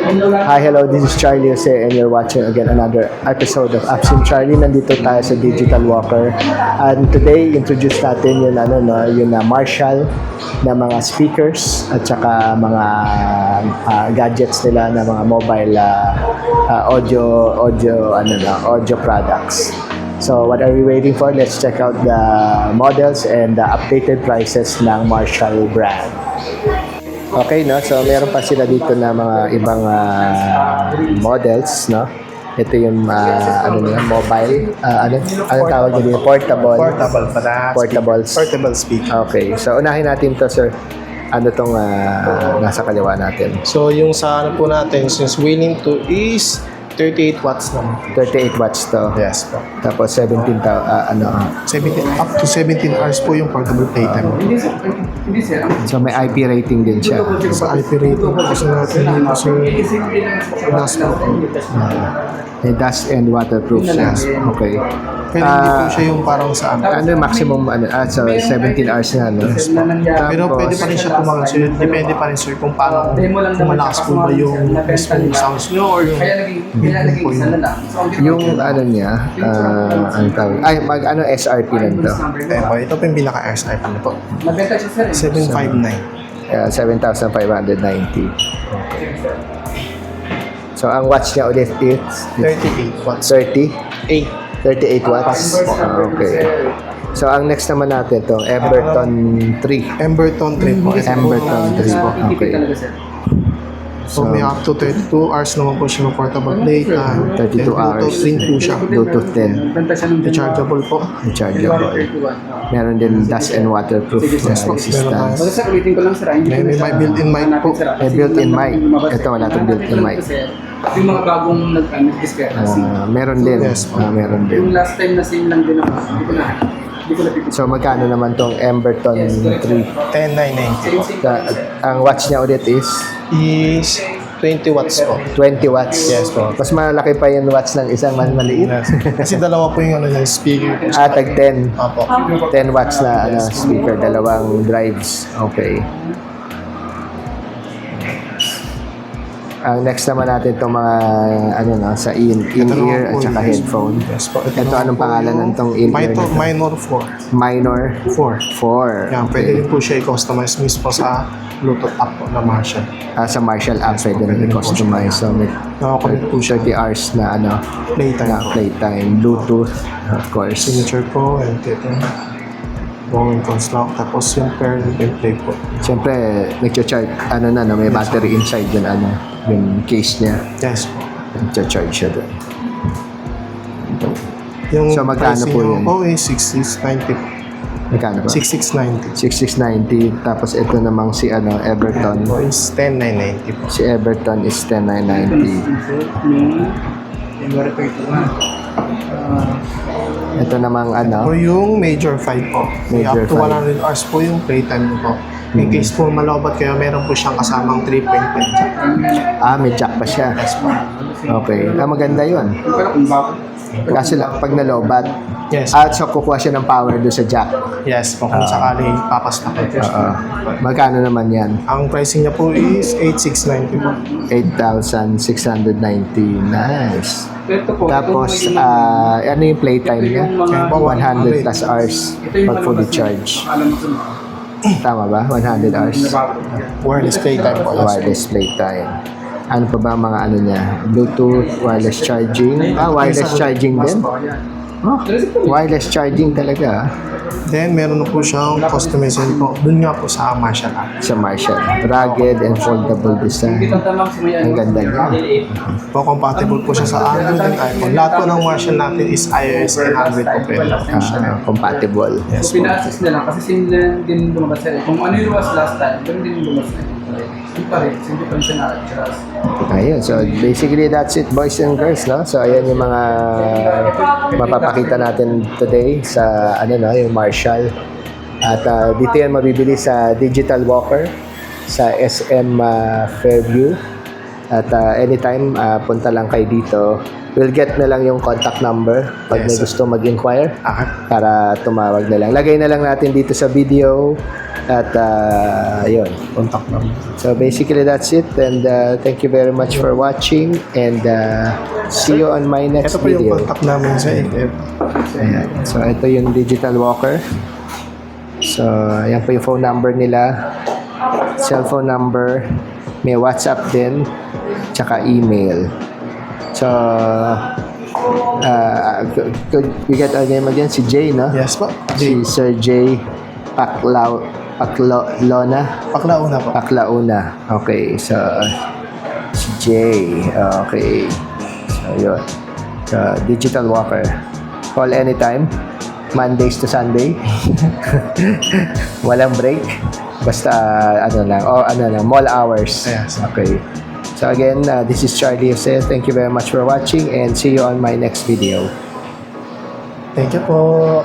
Hi, hello, this is Charlie Jose and you're watching again another episode of Absim Charlie. Nandito tayo sa Digital Walker. And today, introduce natin yung, yung Marshall na mga speakers at saka mga gadgets nila na mga mobile audio products. So, what are we waiting for? Let's check out the models and the updated prices ng Marshall brand. Okay, no? So, meron pa sila dito na mga ibang models, no? Ito yung, mobile, ano tawag nyo dito? Portable speaker. Okay, so unahin natin to, sir. Ano tong nasa kaliwa natin? So, yung sa ano po natin, since winning to is 38 watts naman. 38 watts to. Yes po. Tapos 17 up to 17 hours po yung portable playtime. So may IP rating din siya. Sa IP rating, kasi natin dito sa last po. May dust and waterproof siya. Okay. Pero hindi po siya yung parang saan. Ano yung maximum, so 17 hours na, no? Pero pwede pa rin siya tumangal. So, depende pa rin sir kung paano, kung malakas po ba yung mismong sounds nyo or yung ano niya, ang tawag, SRP lang to. ito po yung pinaka-SRP na po. 759. 7,590. So, ang watts niya ulit is 38 watts. 38 watts. Okay. So, ang next naman natin itong Emberton 3. Emberton 3 po. Emberton 3 po. Okay. So, may up to 32 hours naman po siya ng portable playtime. 32 hours. Bluetooth rin po siya. Bluetooth din. Rechargeable po. Rechargeable. Meron din dust and waterproof resistance. May built-in mic po. May built-in mic. Ito, wala itong built-in mic. Yung mga bagong nag-display. Meron din. Meron din. Yung last time na same lang din ako. Hindi ko na So, magkano naman tong Emberton 3? 10,990. Ang watts niya ulit is 20 watts po. 20 watts. Yes po. Mas malaki pa yung watts ng isang maliit. Kasi dalawa po yung speaker. Tag 10. Opo. 10 watts na speaker, dalawang drives. Okay. Ang next naman natin itong mga sa in-ear at saka headphone. Yes po. Ito anong pangalan ng itong in-ear? Minor 4. Minor 4. Yan, pwede rin po siya i-customize mismo sa Bluetooth app po na Marshall. Sa Marshall app pwede rin i-customize. So, may Nakakonect po siya 30 hours na playtime. Bluetooth, of course. Signature po, and ito. Bong control lock. Tapos yung pair and play po. Siyempre, nag-charge, may battery inside yun, yung case niya. Yes po. Nag-charge siya doon. Yung So, magkano po yun? Po is 6690 po. Magkano ba? 6690. 6690. Tapos ito namang si Everton. Po is 10990 po. Si Everton is 10990. Ito namang O yung Major 5 po. Major Up to 5. 100 hours po yung playtime niyo po. In case po malobat kayo, meron po siyang kasamang 3.5 jack. may jack pa siya. Yes po. Okay. Maganda yun. Kasi pag nalobat, Yes. so kukuha siya ng power doon sa jack. Yes po. Kung sakali papas na po. Magkano naman yan? Ang pricing niya po is 8690 po. 8,690. Nice. Tapos, ano yung playtime niya? 100 plus hours pag fully charge. Tama ba? 100 hours. Wireless playtime po. Wireless playtime. Ano pa ba ang mga niya? Bluetooth, wireless charging. Wireless charging din? Wireless charging talaga. Then, meron na po siyang customization po. Doon nga po sa Marshall app. Sa Marshall. Rugged and foldable design. Ang ganda niya. Po, compatible po siya sa Android and iPhone. Lahat po ng Marshall natin is iOS and Android po pwede po siya. Compatible. Yes So, po. pina-assist na lang kasi same din lumabas sa'yo. Kung ano yung lumabas last time, ganun din yung lumabas na hindi pa rin siya na-adjust. Ayun. So, basically, that's it, boys and girls, no? So, ayan yung mga mapapakita natin today sa, yung Marshall. At dito yan mabibili sa Digital Walker, sa SM Fairview. At anytime, punta lang kayo dito. We'll get na lang yung contact number pag may gusto mag-inquire para tumawag na lang. Lagay na lang natin dito sa video At yun. Contact number. So basically that's it, and thank you very much for watching, and see you on my next Ito po yung video. contact namin sa AF. Ayan. So ito yung digital walker. So ayan po yung phone number nila, cellphone number, may WhatsApp din, tsaka email. So could we get a name again? Si Jay, no? Yes po. Si Sir Jay Paclauna. Paklauna po. Paclauna. Okay, so si Jay. Okay. So yun. So, digital walker. Call anytime. Mondays to Sunday. Walang break. Basta mall hours. Yes. Okay. So again, this is Charlie Jose. Thank you very much for watching, and see you on my next video. Thank you po.